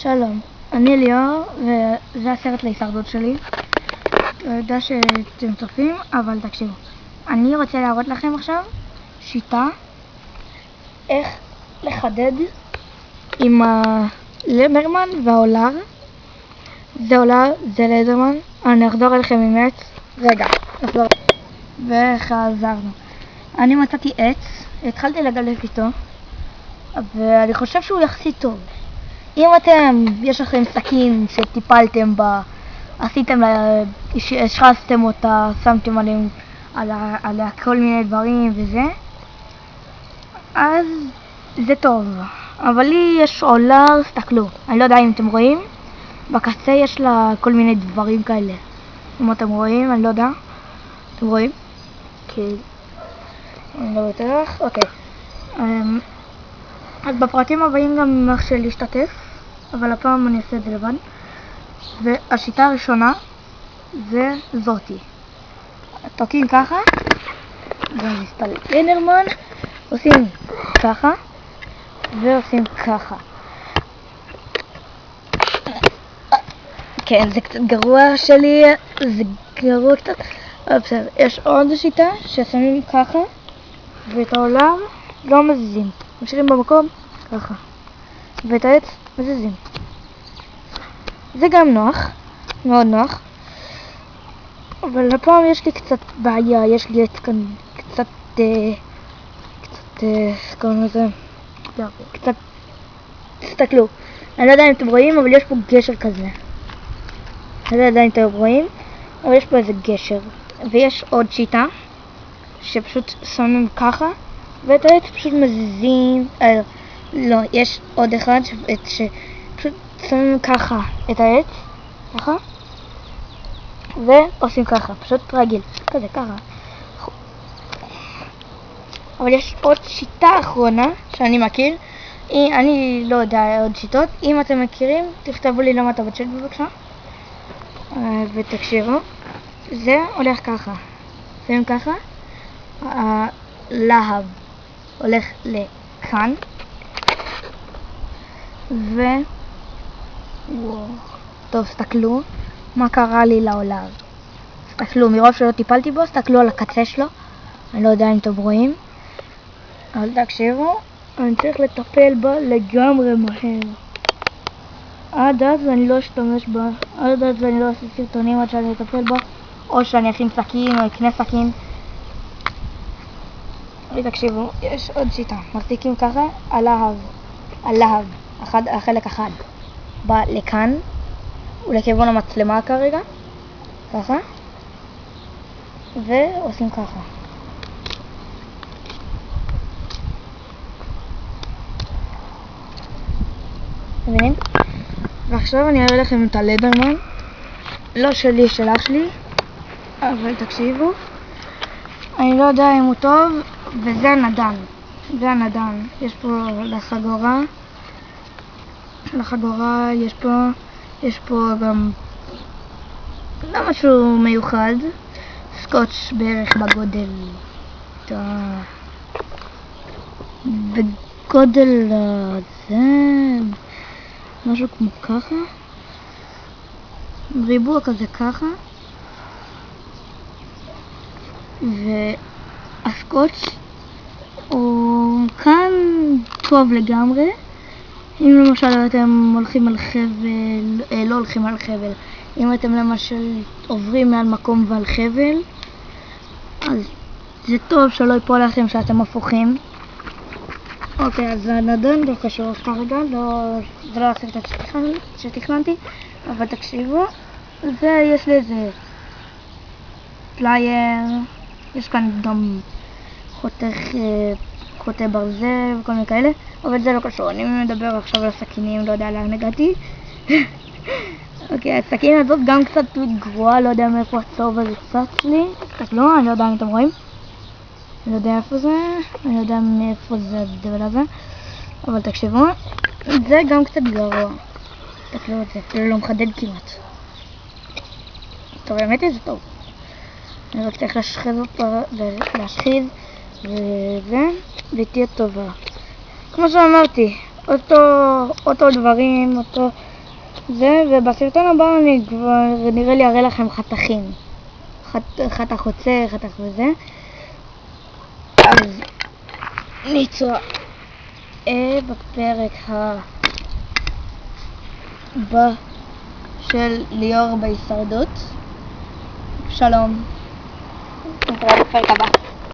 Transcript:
שלום, אני ליאור וזה הסרט להישרדות שלי. אני יודע שאתם צופים, אבל תקשיבו. אני רוצה להראות לכם עכשיו שיטה איך לחדד עם הלדרמן והאולר. זה אולר, זה לדרמן. אני אחזור אליכם עם עץ. רגע, נחזור. וחזרנו. אני מצאתי עץ, התחלתי לגלף איתו, ואני חושב שהוא יחסית טוב. אם יש לכם סכין שטיפלתם בה, עשיתם לה, השחזתם אותה, שמתם עליה כל מיני דברים וזה, אז זה טוב. אבל לי יש אולר, תסתכלו, אני לא יודע אם אתם רואים, בקצה יש לה כל מיני דברים כאלה. אם אתם רואים, אני לא יודע. אתם רואים? כן. אני לא בטוח, אוקיי. אז בפרקים הבאים גם איך להשתתף, אבל הפעם אני אעשה את זה לבד. והשיטה הראשונה זה זאתי. תוקעים ככה, ולדרמן עושים ככה, ועושים ככה. כן, זה קצת גרוע שלי, זה גרוע קצת. בסדר, יש עוד שיטה ששמים ככה, ואת העולם לא מזיזים. משאירים במקום ככה, ואת העץ מזיזים. זה גם נוח, מאוד נוח, אבל הפעם יש לי קצת בעיה. יש לי עץ כאן קצת קוראים לזה, קצת, תסתכלו, אני לא יודע אם אתם רואים, אבל יש פה גשר כזה. אני לא יודע אם אתם רואים, אבל יש פה איזה גשר. ויש עוד שיטה שפשוט שמים ככה, ואת העץ פשוט מזיזים. לא, יש עוד אחד שפשוט שמים ככה את העץ, ככה, ועושים ככה, פשוט רגיל, כזה, ככה. אבל יש עוד שיטה אחרונה שאני מכיר, אני לא יודע עוד שיטות. אם אתם מכירים, תכתבו לי למטה בצ'אט בבקשה, ותקשיבו. זה הולך ככה, שמים ככה, הלהב הולך לכאן, טוב, סתכלו מה קרה לי לעולר. סתכלו, מרוב שלא טיפלתי בו, סתכלו על הקצה שלו. אני לא יודע אם אתם רואים, אבל תקשיבו, אני צריך לטפל בה לגמרי מהר. עד אז אני לא אשתמש בה, עד אז אני לא אעשה סרטונים עד שאני אטפל בה, או שאני אכין סכין או אקנה סכין. תקשיבו, יש עוד שיטה. מחזיקים ככה, הלהב, החלק אחד בא לכאן ולכיוון המצלמה כרגע, ככה, ועושים ככה. מבינים? ועכשיו אני אראה לכם את הלדרמן, לא שלי, של אח שלי, אבל תקשיבו, אני לא יודע אם הוא טוב, וזה הנדן. זה הנדן. יש פה לחגורה יש פה גם לא משהו מיוחד, סקוץ' בערך בגודל זה משהו כמו ככה, ריבוע כזה ככה, והסקוץ' הוא כאן טוב לגמרי. אם למשל אתם הולכים על חבל, לא הולכים על חבל, אם אתם למשל עוברים מעל מקום ועל חבל, אז זה טוב שלא ייפול לכם שאתם הפוכים. אוקיי, אז הנדון לא קשור כרגע, זה לא הסרט שתכננתי, אבל תקשיבו, ויש לי איזה פלייר, יש כאן גם חוטי ברזל וכל מיני כאלה, אבל זה לא קשור. אני מדבר עכשיו על הסכינים, לא יודע לאן הגעתי. אוקיי, הסכין הזאת גם קצת גרועה, לא יודע מאיפה הצהוב הזה צץ לי. תסתכלו, אני לא יודע אם אתם רואים, אני לא יודע איפה זה, אני לא יודע מאיפה זה הדבר הזה, אבל תקשיבו, זה גם קצת גרוע. תסתכלו את זה, אפילו לא מחדד כמעט. טוב, האמת היא זה טוב. אני רק צריך להשחיז וזה, ותהיה טובה. כמו שאמרתי, אותו דברים, אותו זה, ובסרטון הבא אני כבר נראה לי אראה לכם חתכים. חתך חוצה, חתך וזה. אז נתראה בפרק הבא של ליאור בהישרדות. שלום. נתראה בפרק הבא.